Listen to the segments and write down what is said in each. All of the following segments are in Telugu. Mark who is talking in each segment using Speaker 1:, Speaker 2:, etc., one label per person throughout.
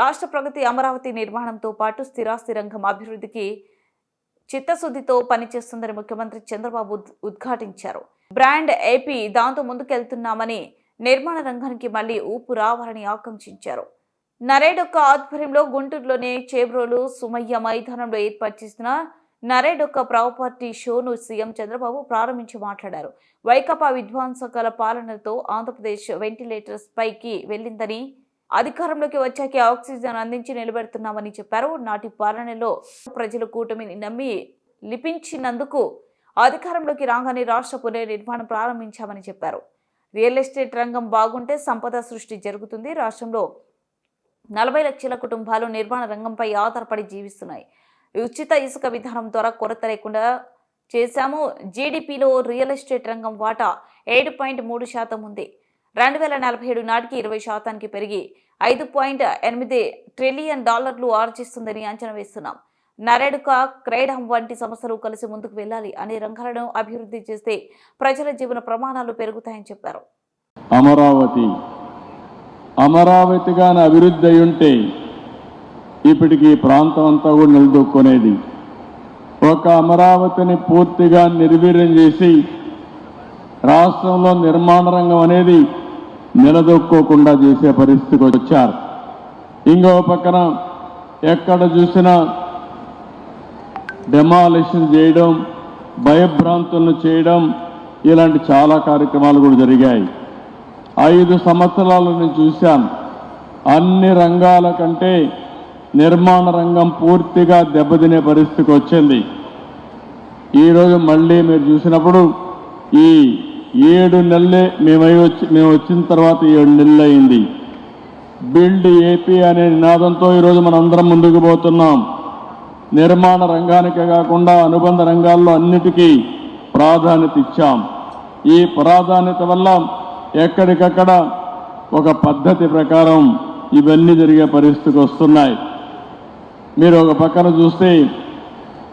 Speaker 1: రాష్ట్ర ప్రగతి అమరావతి నిర్మాణంతో పాటు స్థిరాస్తి రంగం అభివృద్ధికి చిత్తశుద్ధితో పనిచేస్తుందని ముఖ్యమంత్రి చంద్రబాబు ఉద్ఘాటించారు. బ్రాండ్ ఏపీ దాంతో ముందుకెళ్తున్నామని, నిర్మాణ రంగానికి మళ్లీ ఊపు రావాలని ఆకాంక్షించారు. నరేడొక్క ఆధ్వర్యంలో గుంటూరులోని చేబ్రోలు సుమయ్య మైదానంలో ఏర్పాటు చేసిన నరేడొక్క ప్రాపర్టీ షోను సీఎం చంద్రబాబు ప్రారంభించి మాట్లాడారు. వైకాపా విధ్వంసకాల పాలనతో ఆంధ్రప్రదేశ్ వెంటిలేటర్స్ పైకి వెళ్లిందని, అధికారంలోకి వచ్చాక ఆక్సిజన్ అందించి నిలబెడుతున్నామని చెప్పారు. నాటి పాలనలో ప్రజలు కూటమిని నమ్మి లిపించినందుకు అధికారంలోకి రాగానే రాష్ట్ర పునర్నిర్మాణం ప్రారంభించామని చెప్పారు. రియల్ ఎస్టేట్ రంగం బాగుంటే సంపద సృష్టి జరుగుతుంది. రాష్ట్రంలో 40 లక్షల కుటుంబాలు నిర్మాణ రంగంపై ఆధారపడి జీవిస్తున్నాయి. ఉచిత ఇసుక విధానం ద్వారా కొరత లేకుండా చేశాము. జీడీపీలో రియల్ ఎస్టేట్ రంగం వాటా 7.3% ఉంది. 2047 నాటికి 20% పెరిగి $5.8 ట్రిలియన్ ఆర్జిస్తుందని అంచనా వేస్తున్నాం. నరేడుక, క్రైడమ్ వంటి సంస్థలు కలిసి ముందుకు వెళ్లాలి. అనే రంగాలను అభివృద్ధి చేస్తే ప్రజల జీవన ప్రమాణాలు పెరుగుతాయని చెప్పారు.
Speaker 2: అమరావతిగానే అభివృద్ధి అయి ఉంటే ఇప్పటికి ప్రాంతం అంతా కూడా నిలదొక్కునేది. ఒక అమరావతిని పూర్తిగా నిర్వీర్యం చేసి రాష్ట్రంలో నిర్మాణ రంగం అనేది నిలదొక్కోకుండా చేసే పరిస్థితికి వచ్చారు. ఇంకో పక్కన ఎక్కడ చూసినా డెమాలిషన్ చేయడం, భయభ్రాంతులను చేయడం, ఇలాంటి చాలా కార్యక్రమాలు కూడా జరిగాయి. 5 సంవత్సరాలు నేను చూశాను. అన్ని రంగాల కంటే నిర్మాణ రంగం పూర్తిగా దెబ్బతినే పరిస్థితికి వచ్చింది. ఈరోజు మళ్ళీ మీరు చూసినప్పుడు ఈ 7 నెలలే మేము వచ్చిన తర్వాత 7 నెలలు అయింది. బిల్డ్ ఏపీ అనే నినాదంతో ఈరోజు మనందరం ముందుకు పోతున్నాం. నిర్మాణ రంగానికే కాకుండా అనుబంధ రంగాల్లో అన్నిటికీ ప్రాధాన్యత ఇచ్చాం. ఈ ప్రాధాన్యత వల్ల ఎక్కడికక్కడ ఒక పద్ధతి ప్రకారం ఇవన్నీ జరిగే పరిస్థితికి వస్తున్నాయి. మీరు ఒక పక్కన చూస్తే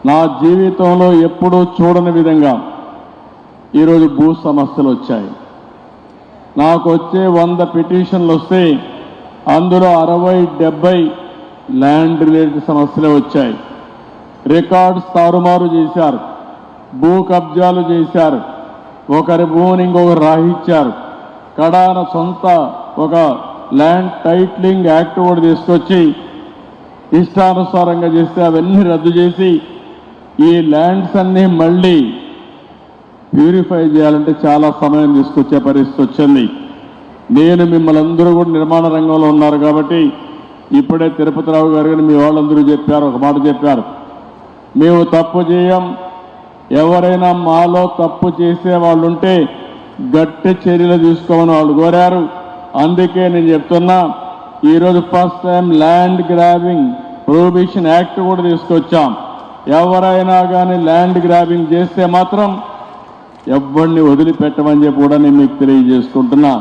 Speaker 2: నా జీవితంలో ఎప్పుడూ చూడని విధంగా ఈరోజు భూ సమస్యలు వచ్చాయి. నాకు వచ్చే 100 పిటిషన్లు వస్తే అందులో 60-70 ల్యాండ్ రిలేటెడ్ సమస్యలే వచ్చాయి. రికార్డ్స్ తారుమారు చేశారు, భూ కబ్జాలు చేశారు, ఒకరి భూమిని ఇంకొకరు రాహించారు. కడాన సొంత ఒక ల్యాండ్ టైటిలింగ్ యాక్ట్ కూడా తీసుకొచ్చి ఇష్టానుసారంగా చేస్తే అవన్నీ రద్దు చేసి ఈ ల్యాండ్స్ అన్నీ మళ్ళీ ప్యూరిఫై చేయాలంటే చాలా సమయం తీసుకొచ్చే పరిస్థితి వచ్చింది. నేను మిమ్మల్ని అందరూ కూడా నిర్మాణ రంగంలో ఉన్నారు కాబట్టి ఇప్పుడే తిరుపతిరావు గారు కానీ మీ వాళ్ళందరూ చెప్పారు, ఒక మాట చెప్పారు, మేము తప్పు చేయం, ఎవరైనా మాలో తప్పు చేసే వాళ్ళు ఉంటే గట్టి చర్యలు తీసుకోమని వాళ్ళు కోరారు. అందుకే నేను చెప్తున్నా, ఈరోజు first time land grabbing prohibition act కూడా తీసుకొచ్చాం. ఎవరైనా కానీ ల్యాండ్ గ్రాబింగ్ చేస్తే మాత్రం ఎవరిని వదిలిపెట్టమని చెప్పి కూడా నేను మీకు తెలియజేసుకుంటున్నా.